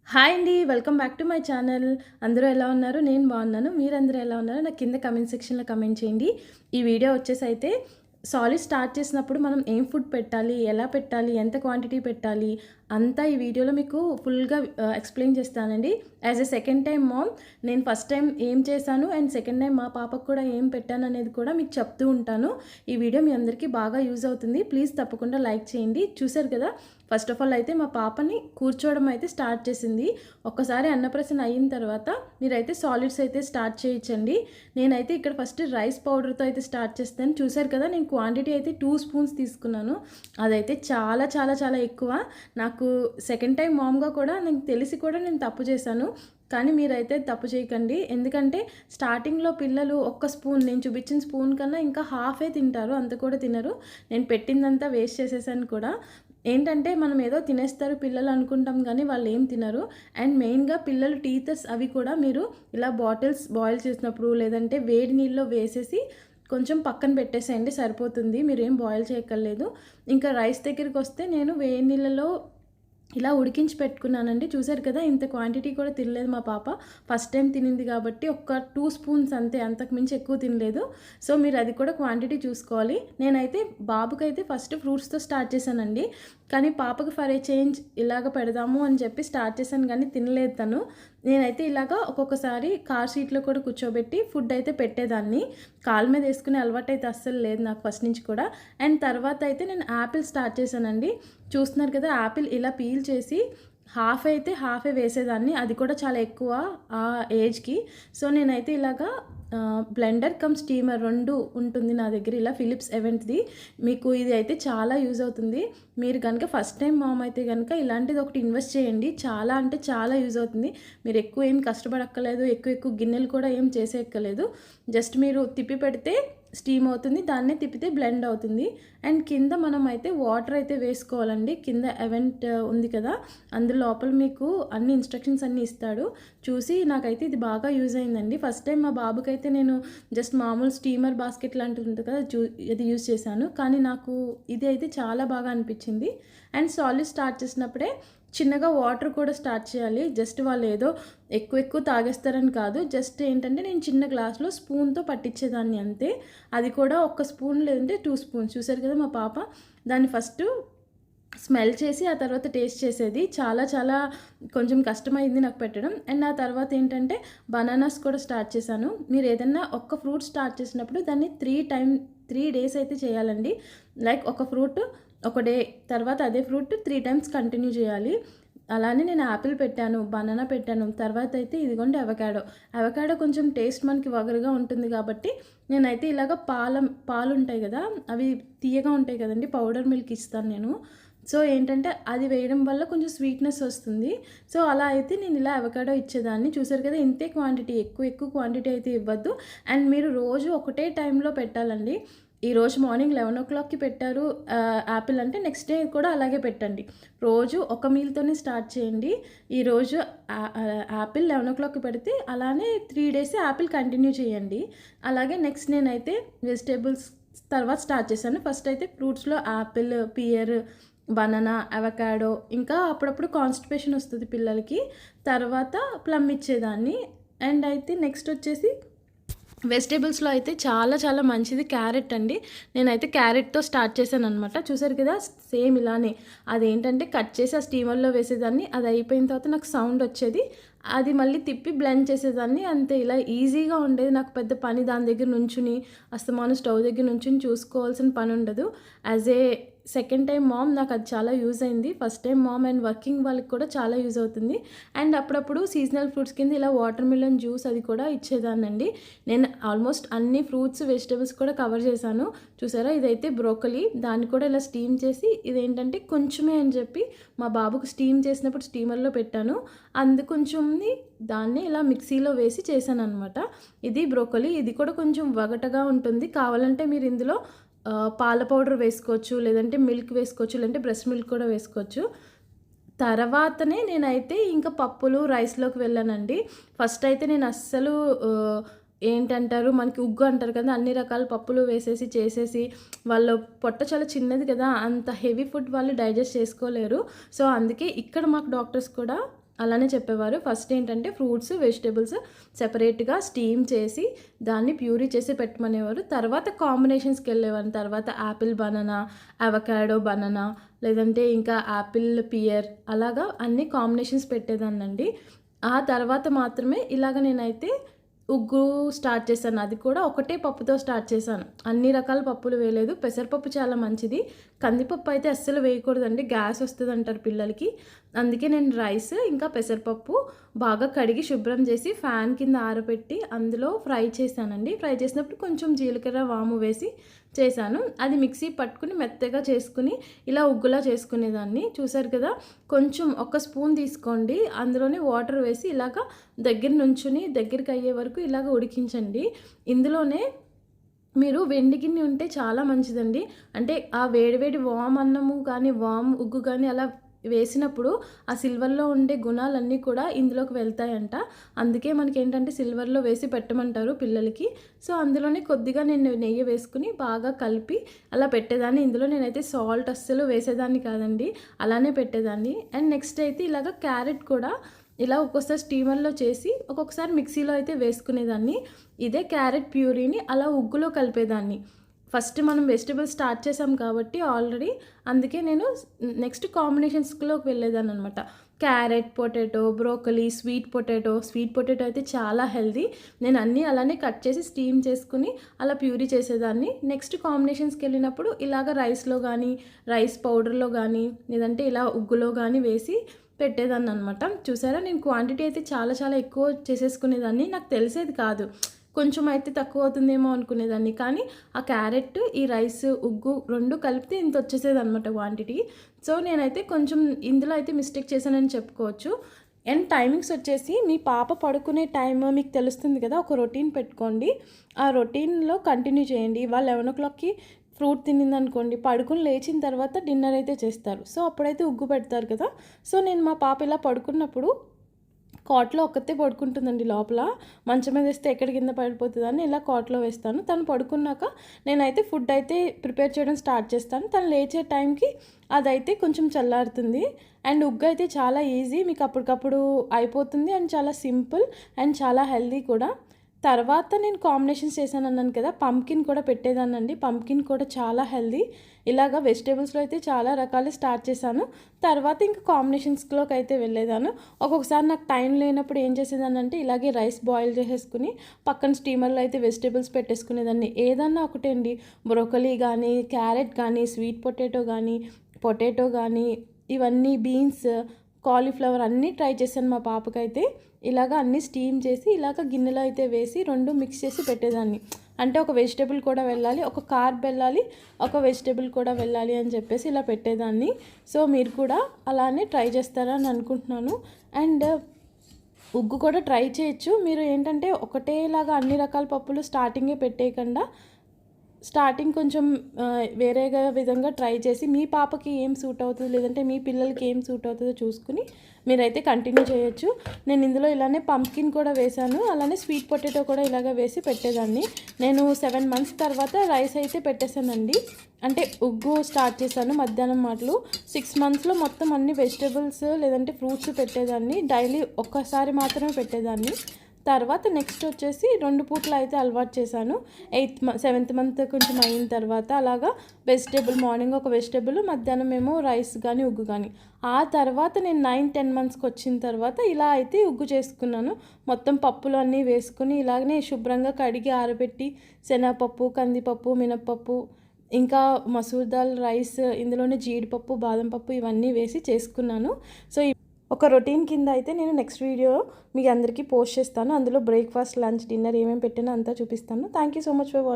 Hi అండి. Welcome back to my channel. అందరూ ఎలా ఉన్నారు? నేను బాగున్నాను. మీరందరూ ఎలా ఉన్నారు? నాకు కింద కమెంట్ సెక్షన్‌లో కమెంట్ చేయండి. ఈ వీడియో వచ్చేసైతే సాలిడ్ స్టార్ట్ చేసినప్పుడు మనం ఏం ఫుడ్ పెట్టాలి? ఎలా పెట్టాలి? ఎంత క్వాంటిటీ పెట్టాలి? అంతా ఈ వీడియోలో మీకు ఫుల్‌గా ఎక్స్‌ప్లెయిన్ చేస్తానండి. As a second time mom నేను ఫస్ట్ టైం ఏం చేశాను అండ్ సెకండ్ టైం మా పాపకు కూడా ఏం పెట్టాననేది కూడా మీకు చెప్తూ ఉంటాను. ఈ వీడియో మీ అందరికీ బాగా యూజ్ అవుతుంది. ప్లీజ్ తప్పకుండా లైక్ చేయండి. చూసారు కదా! ఫస్ట్ ఆఫ్ ఆల్ అయితే మా పాపని కూర్చోవడం అయితే స్టార్ట్ చేసింది. ఒక్కసారి అన్నప్రాసన అయిన తర్వాత మీరైతే సాలిడ్స్ అయితే స్టార్ట్ చేయించండి. నేనైతే ఇక్కడ ఫస్ట్ రైస్ పౌడర్తో అయితే స్టార్ట్ చేస్తాను. చూసారు కదా! నేను క్వాంటిటీ అయితే 2 స్పూన్స్ తీసుకున్నాను. అదైతే చాలా చాలా చాలా ఎక్కువ. నాకు సెకండ్ టైం మామ్‌గా కూడా నాకు తెలిసి కూడా నేను తప్పు చేశాను. కానీ మీరైతే తప్పు చేయకండి. ఎందుకంటే స్టార్టింగ్‌లో పిల్లలు ఒక్క స్పూన్ నేను చూపించిన స్పూన్ కన్నా ఇంకా హాఫే తింటారు. అంత కూడా తినరు. నేను పెట్టిందంతా వేస్ట్ చేసేసాను కూడా. ఏంటంటే మనం ఏదో తినేస్తారు పిల్లలు అనుకుంటాం కానీ వాళ్ళు ఏం తినరు. అండ్ మెయిన్‌గా పిల్లలు టీథర్స్ అవి కూడా మీరు ఇలా బాటిల్స్ బాయిల్ చేసినప్పుడు లేదంటే వేడి నీళ్ళలో వేసేసి కొంచెం పక్కన పెట్టేసేయండి సరిపోతుంది. మీరేం బాయిల్ చేయక్కర్లేదు. ఇంకా రైస్ దగ్గరికొస్తే నేను వేడి నీళ్ళలో ఇలా ఉడికించి పెట్టుకున్నానండి. చూసారు కదా! ఇంత క్వాంటిటీ కూడా తినలేదు మా పాప. ఫస్ట్ టైం తినింది కాబట్టి ఒక 2 స్పూన్స్ అంతే. అంతకు మించి ఎక్కువ తినలేదు. సో, మీరు అది కూడా క్వాంటిటీ చూసుకోవాలి. నేనైతే బాబుకైతే ఫస్ట్ ఫ్రూట్స్‌తో స్టార్ట్ చేశానండి. కానీ పాపకి ఫర్ ఏ చేంజ్ ఇలాగ పెడదాము అని చెప్పి స్టార్ట్ చేశాను కానీ తినలేదు తను. నేనైతే ఇలాగా ఒక్కొక్కసారి కార్ సీట్‌లో కూడా కూర్చోబెట్టి ఫుడ్ అయితే పెట్టేదాన్ని. కాళ్ళ మీద ఏసుకునే అలవాటైతే అస్సలు లేదు నాకు ఫస్ట్ నుంచి కూడా. అండ్ తర్వాత అయితే నేను యాపిల్ స్టార్ట్ చేశానండి. చూస్తున్నారు కదా! యాపిల్ ఇలా పీల్ చేసి హాఫే వేసేదాన్ని. అది కూడా చాలా ఎక్కువ ఆ ఏజ్‌కి. సో, నేనైతే ఇలాగా బ్లెండర్ కమ్ స్టీమర్ 2 ఉంటుంది నా దగ్గర. ఇలా ఫిలిప్స్ ఎవెంట్‌ది. మీకు ఇది అయితే చాలా యూజ్ అవుతుంది. మీరు గనుక ఫస్ట్ టైం మామ్ అయితే గనుక ఇలాంటిది ఒకటి ఇన్వెస్ట్ చేయండి. చాలా అంటే చాలా యూజ్ అవుతుంది. మీరు ఎక్కువ ఏం కష్టపడక్కర్లేదు. ఎక్కువ గిన్నెలు కూడా ఏం చేసేయక్కర్లేదు. జస్ట్ మీరు తిప్పి పెడితే స్టీమ్ అవుతుంది. దాన్నే తిప్పితే బ్లెండ్ అవుతుంది. అండ్ కింద మనం అయితే వాటర్ అయితే వేసుకోవాలండి. కింద ఎవెంట్ ఉంది కదా! అందులో లోపల మీకు అన్ని ఇన్‌స్ట్రక్షన్స్ అన్నీ ఇస్తాడు. చూసి నాకైతే ఇది బాగా యూజ్ అయిందండి. ఫస్ట్ టైం మా బాబుకైతే నేను జస్ట్ మామూలు స్టీమర్ బాస్కెట్ లాంటిది ఉంటుంది కదా! ఇది యూజ్ చేశాను. కానీ నాకు ఇది అయితే చాలా బాగా అనిపించింది. అండ్ సాలిడ్ స్టార్ట్ చేసినప్పుడే చిన్నగా వాటర్ కూడా స్టార్ట్ చేయాలి. జస్ట్ వాళ్ళు ఏదో ఎక్కువ తాగేస్తారని కాదు. జస్ట్ ఏంటంటే నేను చిన్న గ్లాస్‌లో స్పూన్‌తో పట్టించేదాన్ని అంతే. అది కూడా ఒక్క స్పూన్ లేదంటే 2 స్పూన్స్. చూసారు కదా మా పాప. దాన్ని ఫస్టు స్మెల్ చేసి ఆ తర్వాత టేస్ట్ చేసేది. చాలా చాలా కొంచెం కష్టమైంది నాకు పెట్టడం. అండ్ ఆ తర్వాత ఏంటంటే బనానాస్ కూడా స్టార్ట్ చేశాను. మీరు ఏదన్నా ఒక్క ఫ్రూట్ స్టార్ట్ చేసినప్పుడు దాన్ని 3 డేస్ అయితే చేయాలండి. లైక్ ఒక ఫ్రూట్ ఒక డే తర్వాత అదే ఫ్రూట్ 3 టైమ్స్ కంటిన్యూ చేయాలి. అలానే నేను యాపిల్ పెట్టాను, బనానా పెట్టాను. తర్వాత అయితే ఇదిగోండి అవకాడో కొంచెం టేస్ట్ మనకి వగరుగా ఉంటుంది కాబట్టి నేనైతే ఇలాగ పాలుంటాయి కదా! అవి తియ్యగా ఉంటాయి కదండీ! పౌడర్ మిల్క్ ఇస్తాను నేను. సో, ఏంటంటే అది వేయడం వల్ల కొంచెం స్వీట్‌నెస్ వస్తుంది. సో, అలా అయితే నేను ఇలా అవకాడో ఇచ్చేదాన్ని. చూసారు కదా! ఇంతే క్వాంటిటీ ఎక్కువ క్వాంటిటీ అయితే ఇవ్వద్దు. అండ్ మీరు రోజు ఒకటే టైంలో పెట్టాలండి. ఈరోజు మార్నింగ్ 11:00కి పెట్టారు యాపిల్ అంటే నెక్స్ట్ డే కూడా అలాగే పెట్టండి. రోజు ఒక మీల్‌తోనే స్టార్ట్ చేయండి. ఈరోజు యాపిల్ 11:00కి పెడితే అలానే 3 డేస్ యాపిల్ కంటిన్యూ చేయండి. అలాగే నెక్స్ట్ నేనైతే వెజిటబుల్స్ తర్వాత స్టార్ట్ చేశాను. ఫస్ట్ అయితే ఫ్రూట్స్‌లో యాపిల్, పియర్, బనానా, అవకాడో ఇంకా అప్పుడప్పుడు కాన్‌స్టిపేషన్ వస్తది పిల్లలకి. తర్వాత ప్లమ్ ఇచ్చేదాన్ని. అండ్ అయితే నెక్స్ట్ వచ్చేసి వెజిటబుల్స్‌లో అయితే చాలా చాలా మంచిది క్యారెట్ అండి. నేనైతే క్యారెట్‌తో స్టార్ట్ చేశాననమాట. చూసారు కదా! సేమ్ ఇలానే. అదేంటంటే కట్ చేసి ఆ స్టీమర్‌లో వేసేదాన్ని. అది అయిపోయిన తర్వాత నాకు సౌండ్ వచ్చేది. అది మళ్ళీ తిప్పి బ్లెండ్ చేసేదాన్ని. అంతే ఇలా ఈజీగా ఉండేది. నాకు పెద్ద పని దాని దగ్గర నుంచుని అస్తమాను స్టవ్ దగ్గర నుంచుని చూసుకోవాల్సిన పని ఉండదు. As a second time mom నాకు అది చాలా యూజ్ అయింది. First time mom and working వాళ్ళకి కూడా చాలా యూజ్ అవుతుంది. అండ్ అప్పుడప్పుడు సీజనల్ ఫ్రూట్స్ కింద ఇలా వాటర్ మిలన్ జ్యూస్ అది కూడా ఇచ్చేదాన్నండి. నేను ఆల్మోస్ట్ అన్ని ఫ్రూట్స్, వెజిటబుల్స్ కూడా కవర్ చేశాను. చూసారా ఇదైతే బ్రోకలీ. దాన్ని కూడా ఇలా స్టీమ్ చేసి ఇదేంటంటే కొంచెమే అని చెప్పి మా బాబుకు స్టీమ్ చేసినప్పుడు స్టీమర్‌లో పెట్టాను. కొంచెంని దాన్ని ఇలా మిక్సీలో వేసి చేశాననమాట. ఇది బ్రోకలీ. ఇది కూడా కొంచెం వగటగా ఉంటుంది. కావాలంటే మీరు ఇందులో పాల పౌడర్ వేసుకోవచ్చు. లేదంటే మిల్క్ వేసుకోవచ్చు. లేదంటే బ్రెస్ట్ మిల్క్ కూడా వేసుకోవచ్చు. తర్వాతనే నేనైతే ఇంకా పప్పులు, రైస్‌లోకి వెళ్ళానండి. ఫస్ట్ అయితే నేను అస్సలు ఏంటంటారు మనకి ఉగ్గు అంటారు కదా! అన్ని రకాల పప్పులు వేసేసి చేసేసి వాళ్ళ పొట్ట చాలా చిన్నది కదా! అంత హెవీ ఫుడ్ వాళ్ళు డైజెస్ట్ చేసుకోలేరు. సో, అందుకే ఇక్కడ మాకు డాక్టర్స్ కూడా అలానే చెప్పేవారు. ఫస్ట్ ఏంటంటే ఫ్రూట్స్, వెజిటబుల్స్ సెపరేట్‌గా స్టీమ్ చేసి దాన్ని ప్యూరీ చేసి పెట్టమనేవారు. తర్వాత కాంబినేషన్స్‌కి వెళ్ళేవారు. తర్వాత యాపిల్ బనానా, అవకాడో బనానా, లేదంటే ఇంకా యాపిల్ పియర్, అలాగా అన్ని కాంబినేషన్స్ పెట్టేదాన్నండి. ఆ తర్వాత మాత్రమే ఇలాగ నేనైతే ఉగ్గు స్టార్ట్ చేశాను. అది కూడా ఒకటే పప్పుతో స్టార్ట్ చేశాను. అన్ని రకాల పప్పులు వేయలేదు. పెసరపప్పు చాలా మంచిది. కందిపప్పు అయితే అస్సలు వేయకూడదండి. గ్యాస్ వస్తదంటారు పిల్లలకి. అందుకే నేను రైస్ ఇంకా పెసరపప్పు బాగా కడిగి శుభ్రం చేసి ఫ్యాన్ కింద ఆరబెట్టి అందులో ఫ్రై చేశానండి. ఫ్రై చేసినప్పుడు కొంచెం జీలకర్ర, వాము వేసి చేశాను. అది మిక్సీ పట్టుకుని మెత్తగా చేసుకుని ఇలా ఉగ్గులా చేసుకునేదాన్ని. చూసారు కదా! కొంచెం ఒక స్పూన్ తీసుకోండి. అందులోనే వాటర్ వేసి ఇలాగా దగ్గర నుంచుని దగ్గరికి అయ్యే వరకు ఇలాగ ఉడికించండి. ఇందులోనే మీరు వెండి గిన్నె ఉంటే చాలా మంచిదండి. అంటే ఆ వేడి వేడి వామ్ అన్నము కానీ, వామ్ ఉగ్గు కానీ అలా వేసినప్పుడు ఆ సిల్వర్‌లో ఉండే గుణాలన్నీ కూడా ఇందులోకి వెళ్తాయంట. అందుకే మనకేంటంటే సిల్వర్‌లో వేసి పెట్టమంటారు పిల్లలకి. సో, అందులోనే కొద్దిగా నేను నెయ్యి వేసుకొని బాగా కలిపి అలా పెట్టేదాన్ని. ఇందులో నేనైతే సాల్ట్ అస్సలు వేసేదాన్ని కాదండి. అలానే పెట్టేదాన్ని. అండ్ నెక్స్ట్ అయితే ఇలాగ క్యారెట్ కూడా ఇలా ఒక్కోసారి స్టీమర్‌లో చేసి, ఒక్కొక్కసారి మిక్సీలో అయితే వేసుకునేదాన్ని. ఇదే క్యారెట్ ప్యూరీని అలా ఉగ్గులో కలిపేదాన్ని. ఫస్ట్ మనం వెజిటబుల్స్ స్టార్ట్ చేసాం కాబట్టి ఆల్రెడీ, అందుకే నేను నెక్స్ట్ కాంబినేషన్స్‌లోకి వెళ్ళేదాన్ననమాట. Carrot, potato, broccoli, sweet potato అయితే చాలా హెల్తీ. నేను అన్నీ అలానే కట్ చేసి స్టీమ్ చేసుకుని అలా ప్యూరీ చేసేదాన్ని. నెక్స్ట్ కాంబినేషన్స్‌కెళ్ళినప్పుడు ఇలాగ రైస్‌లో గానీ, రైస్ పౌడర్‌లో గానీ, లేదంటే ఇలా ఉగ్గులో గానీ వేసి పెట్టేదాన్ననమాట. చూసారా, నేను క్వాంటిటీ అయితే చాలా చాలా ఎక్కువ చేసేసుకునేదాన్ని. నాకు తెలిసేది కాదు. కొంచెం అయితే తక్కువ అవుతుందేమో అనుకునేదాన్ని. కానీ ఆ క్యారెట్, ఈ రైస్, ఉగ్గు 2 కలిపితే ఇంత వచ్చేసేదనమాట క్వాంటిటీ. సో, నేనైతే కొంచెం ఇందులో అయితే మిస్టేక్ చేశానని చెప్పుకోవచ్చు. అండ్ టైమింగ్స్ వచ్చేసి మీ పాప పడుకునే టైమ్ మీకు తెలుస్తుంది కదా! ఒక రొటీన్ పెట్టుకోండి. ఆ రొటీన్‌లో కంటిన్యూ చేయండి. ఇవాళ 11:00కి ఫ్రూట్ తినిందనుకోండి, పడుకొని లేచిన తర్వాత డిన్నర్ అయితే చేస్తారు. సో, అప్పుడైతే ఉగ్గు పెడతారు కదా! సో, నేను మా పాప ఇలా పడుకున్నప్పుడు కాట్‌లో ఒక్కతే పడుకుంటుందండి లోపల. మంచం మీద ఏస్తే ఎక్కడ కింద పడిపోతదని ఇలా కాట్‌లో వేస్తాను. తను పడుకున్నాక నేనైతే ఫుడ్ అయితే ప్రిపేర్ చేయడం స్టార్ట్ చేస్తాను. తను లేచే టైంకి అదైతే కొంచెం చల్లారుతుంది. అండ్ ఉగ్గు అయితే చాలా ఈజీ. మీకు అప్పటికప్పుడు అయిపోతుంది. అండ్ చాలా సింపుల్ అండ్ చాలా హెల్తీ కూడా. తర్వాత నేను కాంబినేషన్స్ చేశానన్నాను కదా! పంప్కిన్ కూడా పెట్టేదాన్నండి. పంప్కిన్ కూడా చాలా హెల్తీ. ఇలాగ వెజిటబుల్స్‌లో అయితే చాలా రకాలు స్టార్ట్ చేశాను. తర్వాత ఇంకా కాంబినేషన్స్‌లోకి అయితే వెళ్ళేదాన్ని. ఒక్కొక్కసారి నాకు టైం లేనప్పుడు ఏం చేసేదాన్నంటే ఇలాగే రైస్ బాయిల్ చేసేసుకుని పక్కన స్టీమర్‌లో అయితే వెజిటబుల్స్ పెట్టేసుకునేదాన్ని. ఏదన్నా ఒకటే అండి, బ్రోకలీ గానీ, క్యారెట్ గానీ, స్వీట్ పొటాటో గానీ, ఇవన్నీ బీన్స్, కాలీఫ్లవర్ అన్నీ ట్రై చేశాను మా పాపకైతే. ఇలాగ అన్నీ స్టీమ్ చేసి ఇలాగ గిన్నెలో అయితే వేసి 2 మిక్స్ చేసి పెట్టేదాన్ని. అంటే ఒక వెజిటబుల్ కూడా వెళ్ళాలి, ఒక కార్బ్ వెళ్ళాలి, ఒక వెజిటబుల్ కూడా వెళ్ళాలి అని చెప్పేసి ఇలా పెట్టేదాన్ని. సో, మీరు కూడా అలానే ట్రై చేస్తారని అనుకుంటున్నాను. అండ్ ఉగ్గు కూడా ట్రై చేయొచ్చు. మీరు ఏంటంటే ఒకటేలాగా అన్ని రకాల పప్పులు స్టార్టింగే పెట్టేయకుండా స్టార్టింగ్ కొంచెం వేరేగా విధంగా ట్రై చేసి మీ పాపకి ఏం సూట్ అవుతుందో, లేదంటే మీ పిల్లలకి ఏం సూట్ అవుతుందో చూసుకుని మీరైతే కంటిన్యూ చేయొచ్చు. నేను ఇందులో ఇలానే పంప్కిన్ కూడా వేశాను. అలానే స్వీట్ పొటాటో కూడా ఇలాగ వేసి పెట్టేదాన్ని. నేను 7 మంత్స్ తర్వాత రైస్ అయితే పెట్టేశానండి. అంటే ఉగ్గు స్టార్ట్ చేశాను మధ్యాహ్నం మాటలు. 6 మంత్స్లో మొత్తం అన్ని వెజిటబుల్స్ లేదంటే ఫ్రూట్స్ పెట్టేదాన్ని. డైలీ ఒక్కసారి మాత్రమే పెట్టేదాన్ని. తర్వాత నెక్స్ట్ వచ్చేసి 2 పూటలు అయితే అలవాటు చేశాను. 7th మంత్ కొంచెం అయిన తర్వాత అలాగా వెజిటేబుల్, మార్నింగ్ ఒక వెజిటేబుల్, మధ్యాహ్నం ఏమో రైస్ కానీ ఉగ్గు కానీ. ఆ తర్వాత నేను 9-10 మంత్స్కి వచ్చిన తర్వాత ఇలా అయితే ఉగ్గు చేసుకున్నాను. మొత్తం పప్పులు అన్నీ వేసుకుని ఇలాగనే శుభ్రంగా కడిగి ఆరబెట్టి శనగపప్పు, కందిపప్పు, మినప్పప్పు, ఇంకా మసూర్ దాల్, రైస్, ఇందులోనే జీడిపప్పు, బాదం పప్పు ఇవన్నీ వేసి చేసుకున్నాను. సో, ఒక రొటీన్ కింద అయితే నేను నెక్స్ట్ వీడియో మీ అందరికీ పోస్ట్ చేస్తాను. అందులో బ్రేక్ఫాస్ట్, లంచ్, డిన్నర్ ఏమేమి పెట్టానో అంతా చూపిస్తాను. Thank you so much for watching.